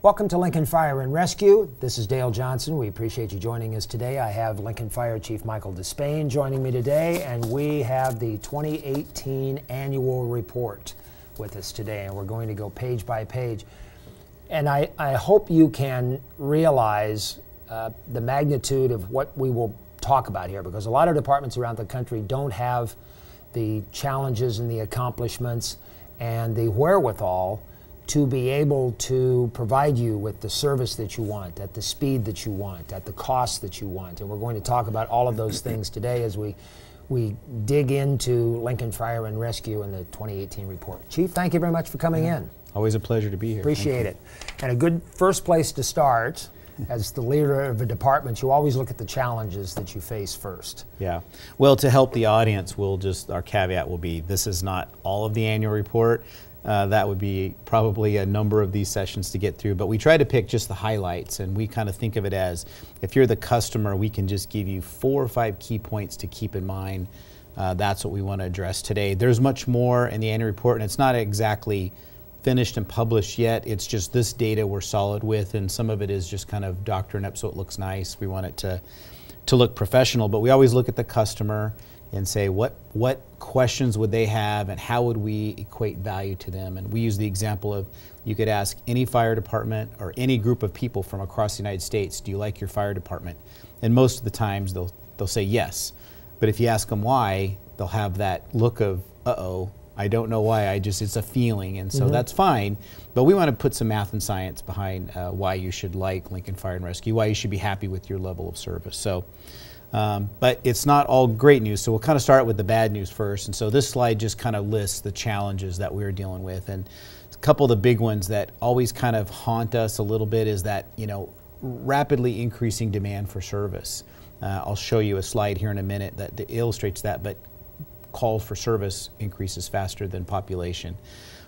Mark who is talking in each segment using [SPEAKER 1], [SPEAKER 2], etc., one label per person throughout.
[SPEAKER 1] Welcome to Lincoln Fire and Rescue. This is Dale Johnson. We appreciate you joining us today. I have Lincoln Fire Chief Michael Despain joining me today, and we have the 2018 annual report with us today, and we're going to go page by page. And I hope you can realize the magnitude of what we will talk about here, because a lot of departments around the country don't have the challenges and the accomplishments and the wherewithal to be able to provide you with the service that you want, at the speed that you want, at the cost that you want. And we're going to talk about all of those things today as we dig into Lincoln Fire and Rescue and the 2018 report. Chief, thank you very much for coming in.
[SPEAKER 2] Always a pleasure to be here.
[SPEAKER 1] Appreciate it. And a good first place to start, as the leader of a department, you always look at the challenges that you face first.
[SPEAKER 2] Yeah. Well, to help the audience, our caveat will be, this is not all of the annual report. That would be probably a number of these sessions to get through, but we try to pick just the highlights, and we kind of think of it as, if you're the customer, we can just give you 4 or 5 key points to keep in mind. That's what we want to address today. There's much more in the annual report, and it's not exactly finished and published yet. It's just this data we're solid with, and some of it is just kind of doctoring up so it looks nice. We want it to look professional, but we always look at the customer and say what questions would they have and how would we equate value to them. And we use the example of, you could ask any fire department or any group of people from across the United States, do you like your fire department? And most of the times they'll say yes. But if you ask them why, they'll have that look of, uh-oh, I don't know why, it's a feeling. And so that's fine, but we want to put some math and science behind why you should like Lincoln Fire and Rescue, why you should be happy with your level of service. So. But it's not all great news, so we'll kind of start with the bad news first. And so this slide just kind of lists the challenges that we're dealing with. And a couple of the big ones that always kind of haunt us a little bit is that, rapidly increasing demand for service. I'll show you a slide here in a minute that illustrates that, but calls for service increases faster than population.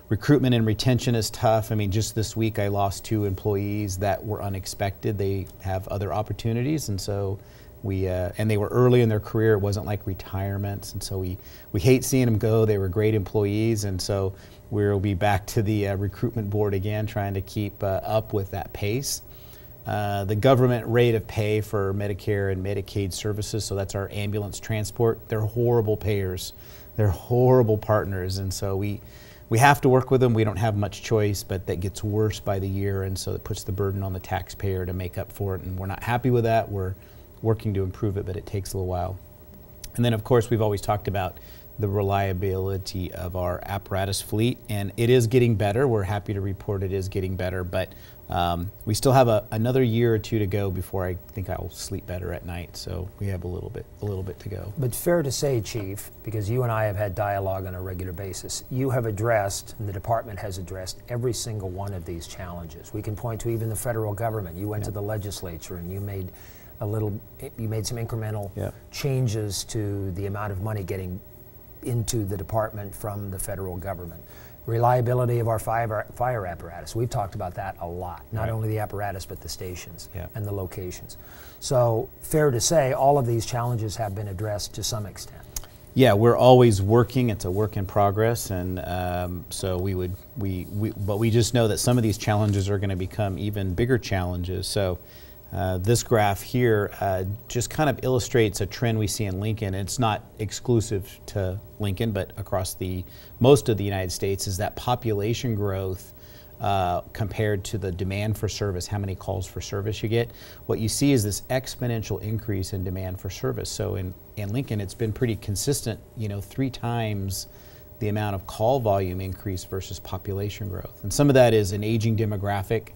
[SPEAKER 2] Recruitment and retention is tough. I mean, just this week I lost 2 employees that were unexpected. They have other opportunities, and so and they were early in their career. It wasn't like retirements, and so we hate seeing them go. They were great employees, and so we'll be back to the recruitment board again, trying to keep up with that pace. The government rate of pay for Medicare and Medicaid services, so that's our ambulance transport, they're horrible payers. They're horrible partners, and so we have to work with them. We don't have much choice, but that gets worse by the year, and so it puts the burden on the taxpayer to make up for it, and we're not happy with that. We're working to improve it, but it takes a little while. And then, of course, we've always talked about the reliability of our apparatus fleet, and it is getting better. We're happy to report it is getting better, but we still have another year or 2 to go before I think I'll sleep better at night. So we have a little bit to go.
[SPEAKER 1] But fair to say, Chief, because you and I have had dialogue on a regular basis, you have addressed, and the department has addressed, every single one of these challenges. We can point to even the federal government. You went to the legislature and you made some incremental changes to the amount of money getting into the department from the federal government. Reliability of our fire apparatus. We've talked about that a lot. Not only the apparatus, but the stations and the locations. So fair to say, all of these challenges have been addressed to some extent.
[SPEAKER 2] Yeah, we're always working. It's a work in progress, and so but we just know that some of these challenges are going to become even bigger challenges. So. This graph here just kind of illustrates a trend we see in Lincoln. It's not exclusive to Lincoln, but across most of the United States, is that population growth compared to the demand for service, how many calls for service you get. What you see is this exponential increase in demand for service. So in Lincoln, it's been pretty consistent, 3 times the amount of call volume increase versus population growth. And some of that is an aging demographic.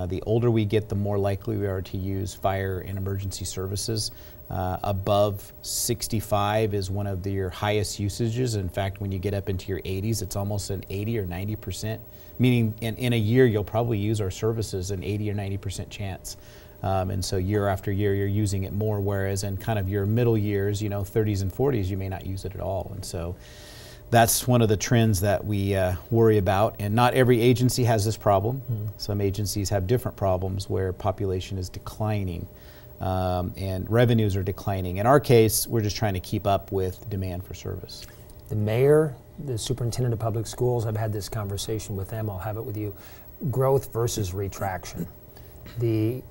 [SPEAKER 2] The older we get, the more likely we are to use fire and emergency services. Above 65 is one of your highest usages. In fact, when you get up into your 80s, it's almost an 80 or 90%, meaning in a year you'll probably use our services an 80 or 90% chance. And so year after year you're using it more, whereas in kind of your middle years, 30s and 40s, you may not use it at all. And so that's one of the trends that we worry about, and not every agency has this problem. Some agencies have different problems where population is declining and revenues are declining. In our case, we're just trying to keep up with demand for service.
[SPEAKER 1] The mayor the superintendent of public schools. I've had this conversation with them. I'll have it with you. Growth versus retraction. They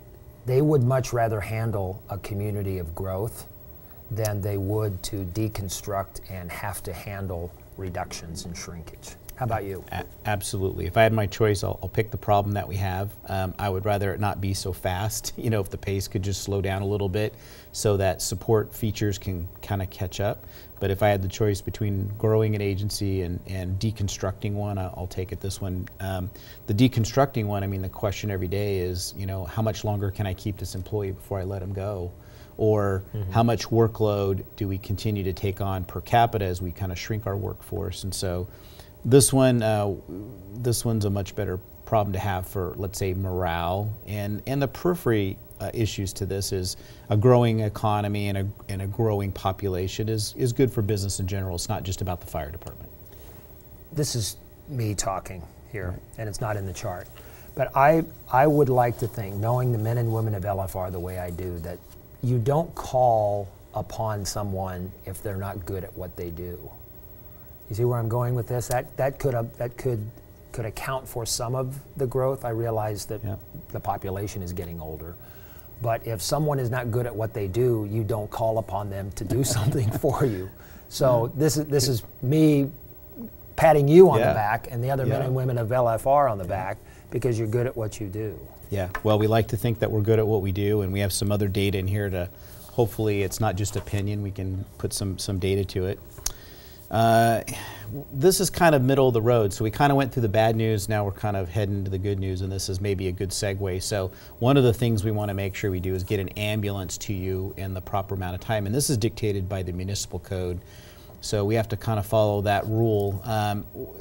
[SPEAKER 1] would much rather handle a community of growth than they would to deconstruct and have to handle reductions and shrinkage. How about you?
[SPEAKER 2] Absolutely. If I had my choice, I'll pick the problem that we have. I would rather it not be so fast. You know, if the pace could just slow down a little bit so that support features can kind of catch up. But if I had the choice between growing an agency and deconstructing one, I'll take it this one. The deconstructing one, I mean, the question every day is, you know, how much longer can I keep this employee before I let him go? Or how much workload do we continue to take on per capita as we kind of shrink our workforce? And so this one's a much better problem to have for, let's say, morale. And the periphery issues to this is a growing economy and a growing population is good for business in general. It's not just about the fire department.
[SPEAKER 1] This is me talking here, and it's not in the chart. But I would like to think, knowing the men and women of LFR the way I do, that you don't call upon someone if they're not good at what they do. You see where I'm going with this? That could account for some of the growth. I realize that the population is getting older. But if someone is not good at what they do, you don't call upon them to do something for you. So this is me patting you on the back and the other men and women of LFR on the back because you're good at what you do. Yeah,
[SPEAKER 2] well, we like to think that we're good at what we do, and we have some other data in here to, hopefully it's not just opinion, we can put some data to it. This is kind of middle of the road, so we kind of went through the bad news, now we're kind of heading to the good news, and this is maybe a good segue. So one of the things we want to make sure we do is get an ambulance to you in the proper amount of time, and this is dictated by the municipal code. So we have to kind of follow that rule.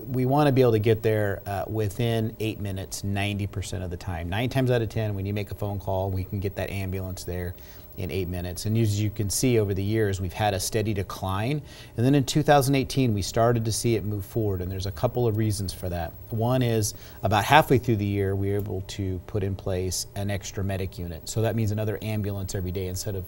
[SPEAKER 2] We want to be able to get there within 8 minutes, 90% of the time. 9 times out of 10, when you make a phone call, we can get that ambulance there in 8 minutes. And as you can see over the years, we've had a steady decline. And then in 2018, we started to see it move forward. And there's a couple of reasons for that. One is about halfway through the year, we were able to put in place an extra medic unit. So that means another ambulance every day. Instead of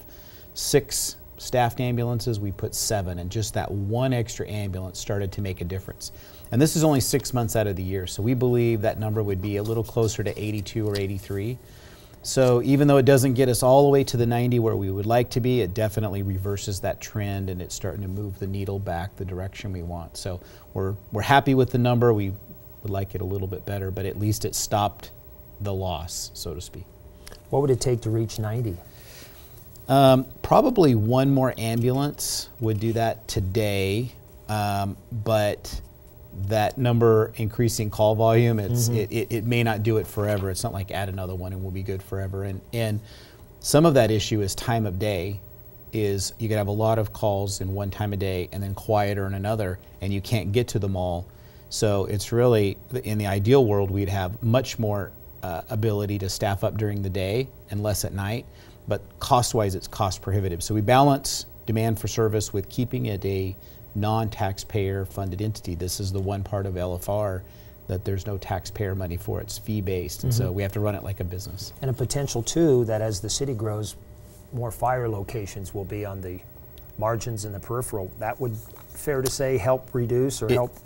[SPEAKER 2] 6 staffed ambulances, we put 7, and just that one extra ambulance started to make a difference. And this is only 6 months out of the year, so we believe that number would be a little closer to 82 or 83. So even though it doesn't get us all the way to the 90 where we would like to be, it definitely reverses that trend, and it's starting to move the needle back the direction we want. So we're happy with the number. We would like it a little bit better, but at least it stopped the loss, so to speak.
[SPEAKER 1] What would it take to reach 90?
[SPEAKER 2] Probably one more ambulance would do that today, but that number increasing call volume, it may not do it forever. It's not like add another one and we'll be good forever. And some of that issue is time of day. Is you could have a lot of calls in one time of day and then quieter in another, and you can't get to them all. So it's really, in the ideal world, we'd have much more ability to staff up during the day and less at night. But cost-wise, it's cost prohibitive. So we balance demand for service with keeping it a non-taxpayer funded entity. This is the one part of LFR that there's no taxpayer money for. It's fee-based, and so we have to run it like a business.
[SPEAKER 1] And a potential, too, that as the city grows, more fire locations will be on the margins and the peripheral. That would, fair to say, help reduce or help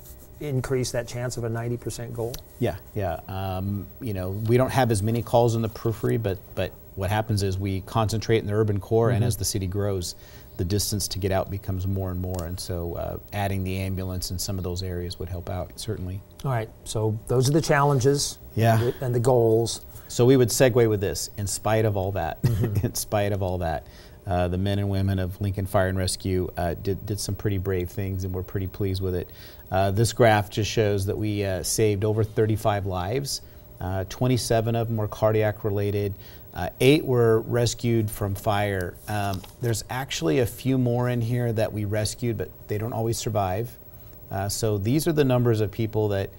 [SPEAKER 1] increase that chance of a 90% goal?
[SPEAKER 2] Yeah. You know, we don't have as many calls in the periphery, but what happens is we concentrate in the urban core, and as the city grows, the distance to get out becomes more and more, and so adding the ambulance in some of those areas would help out, certainly.
[SPEAKER 1] All right, so those are the challenges and the goals.
[SPEAKER 2] So we would segue with this: in spite of all that, in spite of all that, the men and women of Lincoln Fire and Rescue did some pretty brave things, and we're pretty pleased with it. This graph just shows that we saved over 35 lives. 27 of them were cardiac related. 8 were rescued from fire. There's actually a few more in here that we rescued, but they don't always survive. So these are the numbers of people that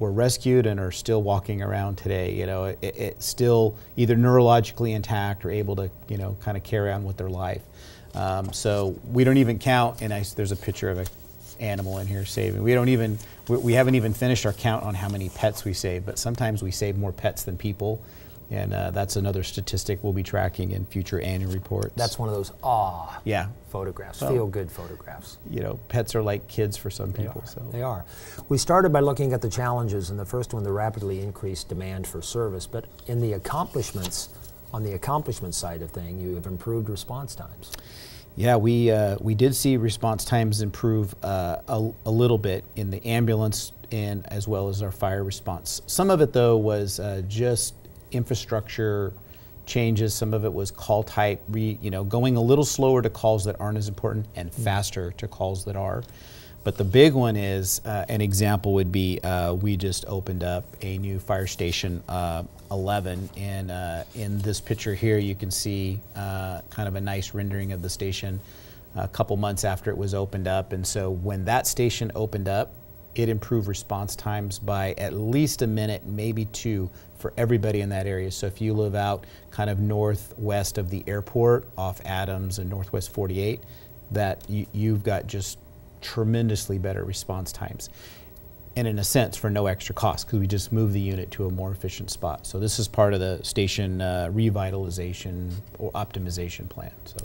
[SPEAKER 2] were rescued and are still walking around today. You know, it's still either neurologically intact or able to, you know, kind of carry on with their life. So we don't even count, and there's a picture of an animal in here saving. We haven't even finished our count on how many pets we save, but sometimes we save more pets than people. And that's another statistic we'll be tracking in future annual reports.
[SPEAKER 1] That's one of those photographs, feel-good photographs.
[SPEAKER 2] You know, pets are like kids for some people.
[SPEAKER 1] They are. We started by looking at the challenges, and the first one, the rapidly increased demand for service. But in the accomplishments, on the accomplishment side of things, you have improved response times.
[SPEAKER 2] Yeah, we did see response times improve a little bit in the ambulance and as well as our fire response. Some of it, though, was just infrastructure changes. Some of it was call type, going a little slower to calls that aren't as important and faster to calls that are. But the big one is, an example would be, we just opened up a new fire station 11, and in this picture here you can see kind of a nice rendering of the station a couple months after it was opened up. And so when that station opened up, it improved response times by at least a minute, maybe 2, for everybody in that area. So if you live out kind of northwest of the airport off Adams and Northwest 48, that you've got just tremendously better response times. And in a sense, for no extra cost, because we just moved the unit to a more efficient spot. So this is part of the station revitalization or optimization plan. So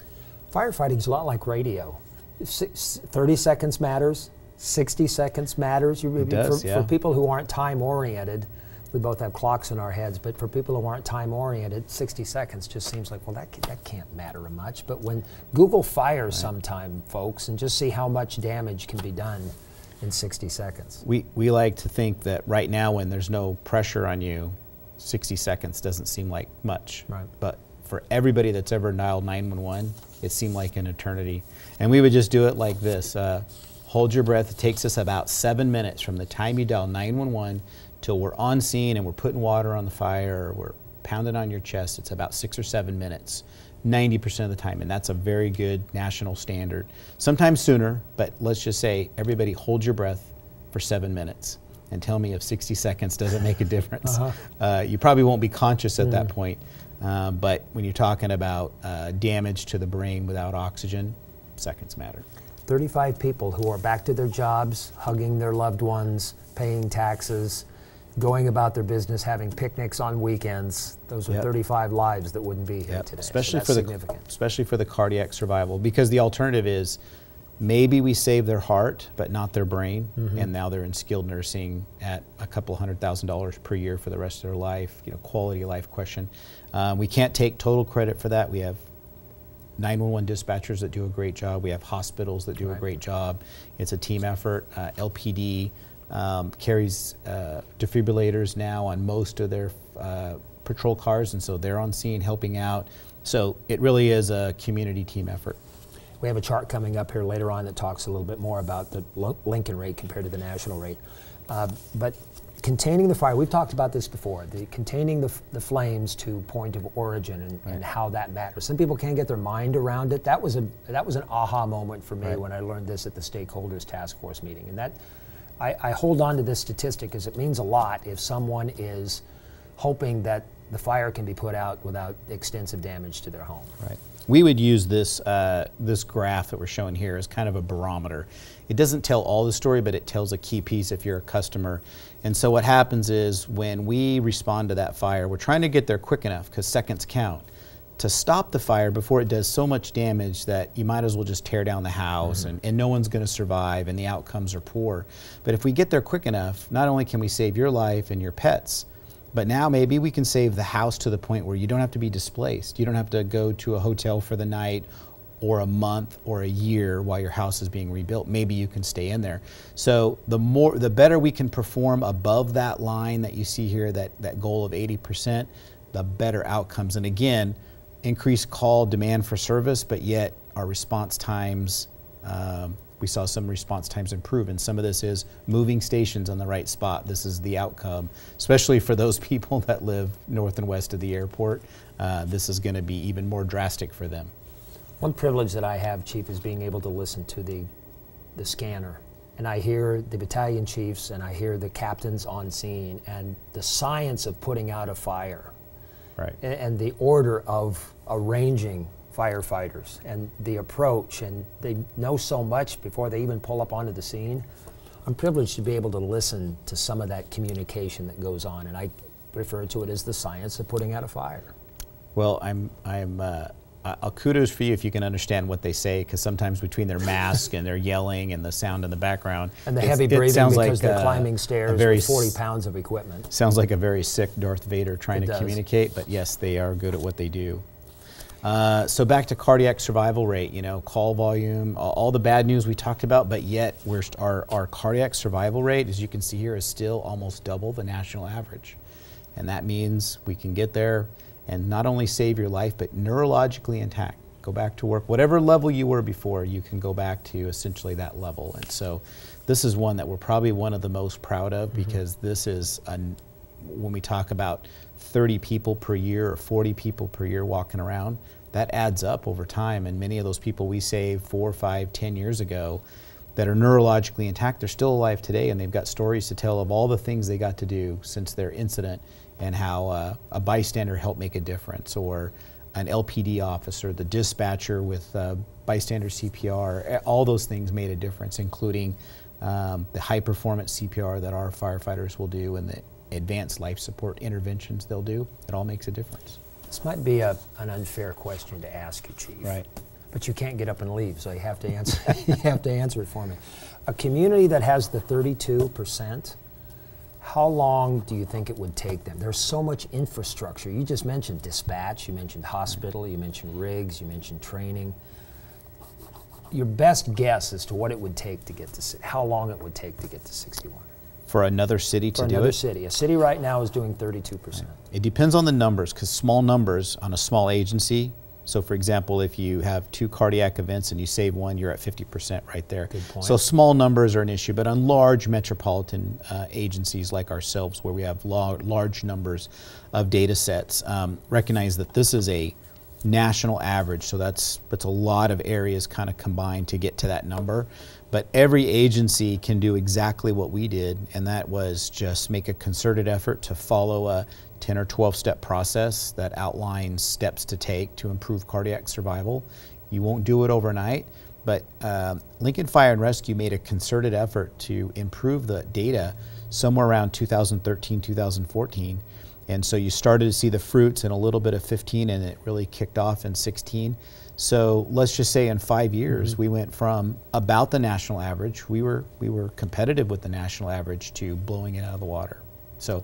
[SPEAKER 1] firefighting is a lot like radio. 30 seconds matters. 60 seconds matters. For people who aren't time-oriented, we both have clocks in our heads, but for people who aren't time-oriented, 60 seconds just seems like, well, that can't matter much. But when Google Fire sometime, folks, and just see how much damage can be done in 60 seconds.
[SPEAKER 2] We like to think that right now when there's no pressure on you, 60 seconds doesn't seem like much.
[SPEAKER 1] Right.
[SPEAKER 2] But for everybody that's ever dialed 911, it seemed like an eternity. And we would just do it like this. Hold your breath. It takes us about 7 minutes from the time you dial 911 till we're on scene and we're putting water on the fire or we're pounding on your chest. It's about 6 or 7 minutes, 90% of the time, and that's a very good national standard. Sometimes sooner, but let's just say everybody hold your breath for 7 minutes and tell me if 60 seconds doesn't make a difference. You probably won't be conscious at that point, but when you're talking about damage to the brain without oxygen, seconds matter.
[SPEAKER 1] 35 people who are back to their jobs, hugging their loved ones, paying taxes, going about their business, having picnics on weekends. Those are 35 lives that wouldn't be here today.
[SPEAKER 2] Especially
[SPEAKER 1] so
[SPEAKER 2] for the cardiac survival, because the alternative is maybe we save their heart but not their brain, and now they're in skilled nursing at a couple $100,000 per year for the rest of their life. Quality of life question. We can't take total credit for that. We have 911 dispatchers that do a great job. We have hospitals that do a great job. It's a team effort. LPD carries defibrillators now on most of their patrol cars, and so they're on scene helping out. So it really is a community team effort.
[SPEAKER 1] We have a chart coming up here later on that talks a little bit more about the Lincoln rate compared to the national rate. But containing the fire, we've talked about this before, containing the flames to point of origin and how that matters. Some people can't get their mind around it. That was an aha moment for me when I learned this at the Stakeholders Task Force meeting. And that I hold on to this statistic because it means a lot if someone is hoping that the fire can be put out without extensive damage to their home.
[SPEAKER 2] Right. We would use this this graph that we're showing here as kind of a barometer. It doesn't tell all the story, but it tells a key piece if you're a customer. And so what happens is when we respond to that fire, we're trying to get there quick enough, because seconds count, to stop the fire before it does so much damage that you might as well just tear down the house and no one's going to survive and the outcomes are poor. But if we get there quick enough, not only can we save your life and your pets, but now maybe we can save the house to the point where you don't have to be displaced. You don't have to go to a hotel for the night or a month or a year while your house is being rebuilt. Maybe you can stay in there. So the better we can perform above that line that you see here, that goal of 80%, the better outcomes. And again, increased call demand for service, but yet our response times, we saw some response times improve, and some of this is moving stations on the right spot. This is the outcome, especially for those people that live north and west of the airport. This is going to be even more drastic for them.
[SPEAKER 1] One privilege that I have, Chief, is being able to listen to the scanner. And I hear the battalion chiefs and I hear the captains on scene and the science of putting out a fire.
[SPEAKER 2] Right.
[SPEAKER 1] And the order of arranging firefighters and the approach, and they know so much before they even pull up onto the scene. I'm privileged to be able to listen to some of that communication that goes on, and refer to it as the science of putting out a fire.
[SPEAKER 2] Well, I'll kudos for you if you can understand what they say, because sometimes between their mask and their yelling and the sound in the background,
[SPEAKER 1] and the heavy breathing because they're climbing stairs
[SPEAKER 2] very
[SPEAKER 1] with 40 pounds of equipment.
[SPEAKER 2] Sounds like a very sick Darth Vader trying
[SPEAKER 1] It
[SPEAKER 2] to
[SPEAKER 1] does.
[SPEAKER 2] communicate, but yes, they are good at what they do. So back to cardiac survival rate, call volume, all the bad news we talked about, but yet our cardiac survival rate, as you can see here, is still almost double the national average. And that means we can get there and not only save your life, but neurologically intact. Go back to work. Whatever level you were before, you can go back to essentially that level. And so this is one that we're probably one of the most proud of, because this is, when we talk about 30 people per year or 40 people per year walking around, that adds up over time. And many of those people we saved 4, 5, 10 years ago that are neurologically intact, they're still alive today, and they've got stories to tell of all the things they got to do since their incident, and how a bystander helped make a difference, or an LPD officer, the dispatcher with bystander CPR, all those things made a difference, including the high performance CPR that our firefighters will do, and the advanced life support interventions they'll do. It all makes a difference.
[SPEAKER 1] This might be an unfair question to ask you, Chief.
[SPEAKER 2] Right.
[SPEAKER 1] But you can't get up and leave, so you have to answer. You have to answer it for me. A community that has the 32%, how long do you think it would take them? There's so much infrastructure. You just mentioned dispatch, you mentioned hospital, you mentioned rigs, you mentioned training. Your best guess as to what it would take to get to, how long it would take to get to 61?
[SPEAKER 2] For another city to do it?
[SPEAKER 1] For another city. A city right now is doing 32%.
[SPEAKER 2] It depends on the numbers, because small numbers on a small agency, so for example, if you have 2 cardiac events and you save one, you're at 50% right there.
[SPEAKER 1] Good point.
[SPEAKER 2] So small numbers are an issue, but on large metropolitan agencies like ourselves, where we have large numbers of data sets, recognize that this is a national average, so that's a lot of areas kind of combined to get to that number. But every agency can do exactly what we did, and that was just make a concerted effort to follow a 10 or 12 step process that outlines steps to take to improve cardiac survival. You won't do it overnight, but Lincoln Fire and Rescue made a concerted effort to improve the data somewhere around 2013, 2014. And so you started to see the fruits in a little bit of 15, and it really kicked off in 16. So let's just say in 5 years, we went from about the national average, we were competitive with the national average, to blowing it out of the water. So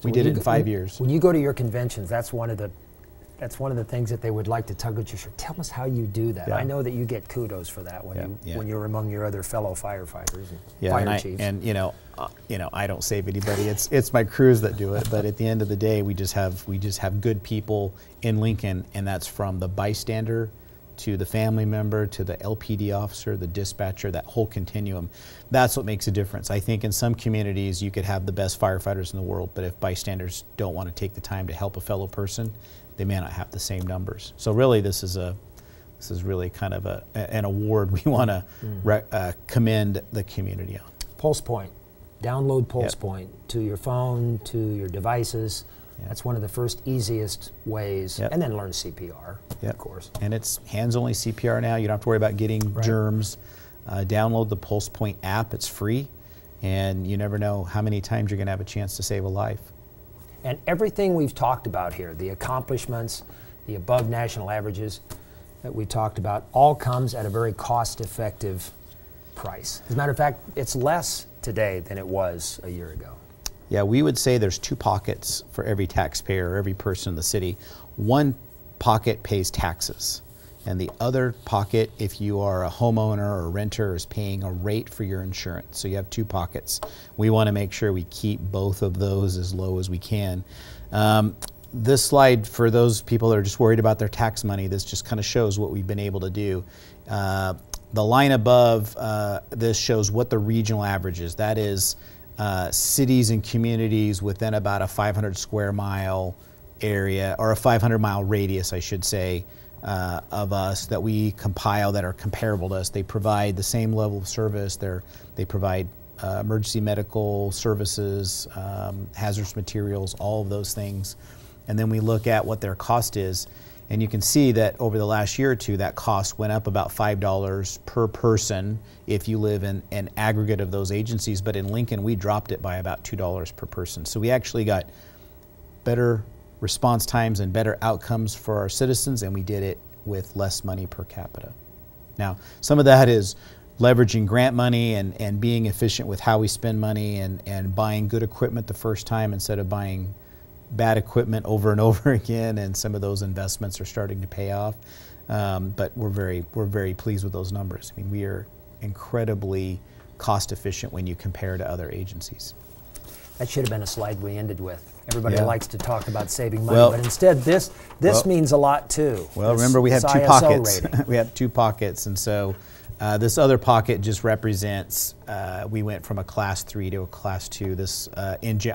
[SPEAKER 2] we did it in 5 years.
[SPEAKER 1] When you go to your conventions, that's one of the things that they would like to tug at your shirt. Tell us how you do that.
[SPEAKER 2] Yeah.
[SPEAKER 1] I know that you get kudos for that when you're among your other fellow firefighters and fire chiefs.
[SPEAKER 2] And I don't save anybody. It's my crews that do it. But at the end of the day, we just have good people in Lincoln, and that's from the bystander to the family member to the LPD officer, the dispatcher, that whole continuum. That's what makes a difference. I think in some communities you could have the best firefighters in the world, but if bystanders don't want to take the time to help a fellow person, they may not have the same numbers. So really, this is really kind of an award we want to commend the community on.
[SPEAKER 1] Pulse Point. Download Pulse Point to your phone, to your devices. That's one of the first easiest ways. And then learn CPR, of course.
[SPEAKER 2] And it's hands-only CPR now. You don't have to worry about getting germs. Download the Pulse Point app. It's free. And you never know how many times you're going to have a chance to save a life.
[SPEAKER 1] And everything we've talked about here, the accomplishments, the above national averages that we talked about, all comes at a very cost-effective price. As a matter of fact, it's less today than it was a year ago.
[SPEAKER 2] Yeah, we would say there's 2 pockets for every taxpayer, or every person in the city. One pocket pays taxes, and the other pocket, if you are a homeowner or a renter, is paying a rate for your insurance. So you have 2 pockets. We want to make sure we keep both of those as low as we can. This slide, for those people that are just worried about their tax money, this just kind of shows what we've been able to do. The line above this shows what the regional average is. That is cities and communities within about a 500 square mile area, or a 500 mile radius, I should say, of us that we compile that are comparable to us. They provide the same level of service. They provide emergency medical services, hazardous materials, all of those things. And then we look at what their cost is. And you can see that over the last year or two, that cost went up about $5 per person if you live in an aggregate of those agencies. But in Lincoln, we dropped it by about $2 per person. So we actually got better response times and better outcomes for our citizens, and we did it with less money per capita. Now, some of that is leveraging grant money and being efficient with how we spend money and buying good equipment the first time instead of buying bad equipment over and over again, and some of those investments are starting to pay off. But we're very pleased with those numbers. I mean, we are incredibly cost efficient when you compare to other agencies.
[SPEAKER 1] That should have been a slide we ended with. Everybody
[SPEAKER 2] Yeah.
[SPEAKER 1] likes to talk about saving money,
[SPEAKER 2] Well,
[SPEAKER 1] but instead this means a lot too.
[SPEAKER 2] Well,
[SPEAKER 1] This-
[SPEAKER 2] remember we have
[SPEAKER 1] this
[SPEAKER 2] two
[SPEAKER 1] ISO
[SPEAKER 2] pockets.
[SPEAKER 1] rating.
[SPEAKER 2] We have two pockets, and so this other pocket just represents we went from a class 3 to a class 2 this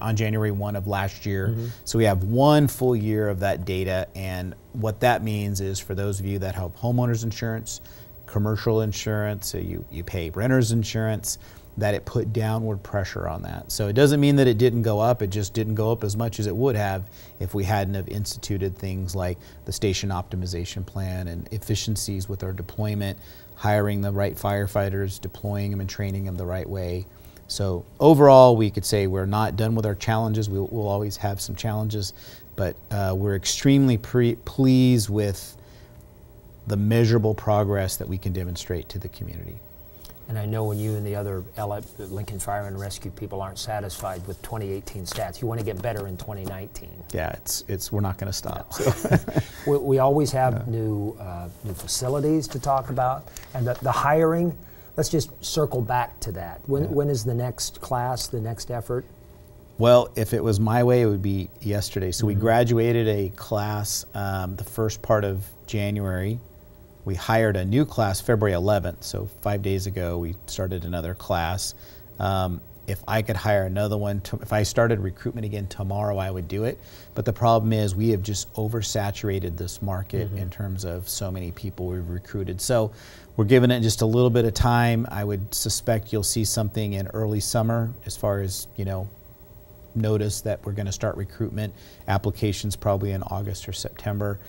[SPEAKER 2] on January 1 of last year. So we have one full year of that data, and what that means is for those of you that have homeowners insurance, commercial insurance, so you pay renter's insurance, that it put downward pressure on that. So it doesn't mean that it didn't go up, it just didn't go up as much as it would have if we hadn't have instituted things like the station optimization plan and efficiencies with our deployment, hiring the right firefighters, deploying them and training them the right way. So overall, we could say we're not done with our challenges. We'll always have some challenges, but we're extremely pleased with the measurable progress that we can demonstrate to the community.
[SPEAKER 1] And I know when you and the other Lincoln Fire and Rescue people aren't satisfied with 2018 stats, you want to get better in 2019.
[SPEAKER 2] Yeah, it's we're not going to stop. So.
[SPEAKER 1] We always have new facilities to talk about, and the hiring. Let's just circle back to that. When is the next class, the next effort?
[SPEAKER 2] Well, if it was my way, it would be yesterday. So we graduated a class the first part of January. We hired a new class February 11th, so 5 days ago we started another class. If I could hire another one, if I started recruitment again tomorrow, I would do it. But the problem is we have just oversaturated this market in terms of so many people we've recruited. So we're giving it just a little bit of time. I would suspect you'll see something in early summer as far as, notice that we're going to start recruitment applications probably in August or September.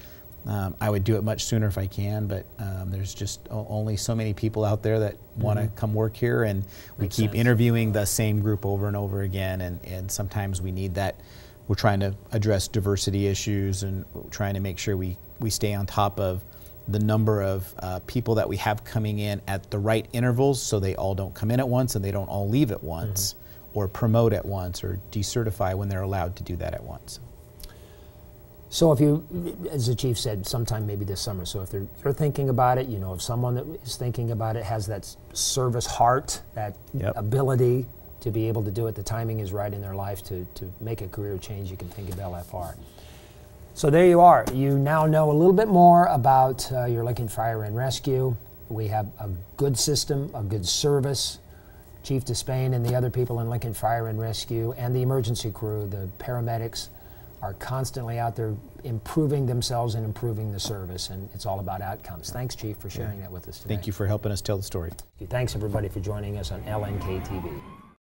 [SPEAKER 2] I would do it much sooner if I can, but there's just only so many people out there that want to come work here, and we keep interviewing the same group over and over again, and sometimes we need that. We're trying to address diversity issues and trying to make sure we stay on top of the number of people that we have coming in at the right intervals, so they all don't come in at once and they don't all leave at once, or promote at once, or decertify when they're allowed to do that at once.
[SPEAKER 1] So if you, as the chief said, sometime maybe this summer, so if they're thinking about it, if someone that is thinking about it has that service heart, that ability to be able to do it, the timing is right in their life to make a career change, you can think of LFR. So there you are. You now know a little bit more about your Lincoln Fire and Rescue. We have a good system, a good service. Chief Despain and the other people in Lincoln Fire and Rescue and the emergency crew, the paramedics, are constantly out there improving themselves and improving the service, and it's all about outcomes. Thanks, Chief, for sharing that with us today.
[SPEAKER 2] Thank you for helping us tell the story.
[SPEAKER 1] Thanks, everybody, for joining us on LNK TV.